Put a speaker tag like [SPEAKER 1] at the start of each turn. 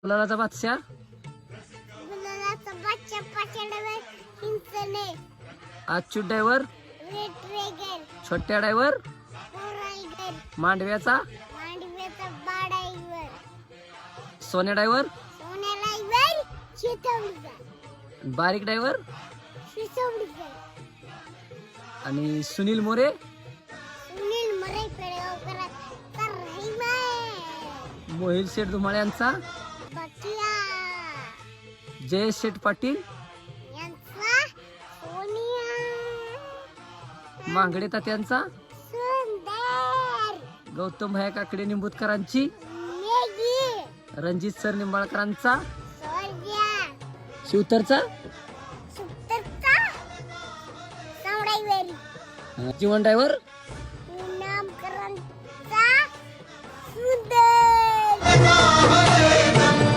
[SPEAKER 1] गुलालाचा बादशाह
[SPEAKER 2] गुलालाचा बादशाह पाचड्यावर हिंचणे
[SPEAKER 1] Achyut driver
[SPEAKER 2] red dragon
[SPEAKER 1] छोट्या ड्रायव्हर
[SPEAKER 2] कोरायगर
[SPEAKER 1] मांडव्याचा
[SPEAKER 2] मांडव्याचा बाडाईवर
[SPEAKER 1] सोन्या ड्रायव्हर
[SPEAKER 2] सोन्यालाईवर शेतवडीचा
[SPEAKER 1] बारीक ड्रायव्हर
[SPEAKER 2] शिसवडीचा
[SPEAKER 1] आणि सुनील मोरे
[SPEAKER 2] सुनील मरे पेडगावकर तर रहिमा
[SPEAKER 1] मोहिल शेठ धुमाळे यांचा
[SPEAKER 2] बकिया
[SPEAKER 1] जयेश शेठ पाटील
[SPEAKER 2] यांचा सोनिया
[SPEAKER 1] मांगडे तात्यांचा
[SPEAKER 2] सुंदर
[SPEAKER 1] गौतम भया काकडे निंबूतकरांची
[SPEAKER 2] मेगी
[SPEAKER 1] रणजित सर निंबाळकरांचा
[SPEAKER 2] सोर्या
[SPEAKER 1] शिवतरचा
[SPEAKER 2] सुत्तरचा सावडाईवरी
[SPEAKER 1] जीवन ड्रायव्हर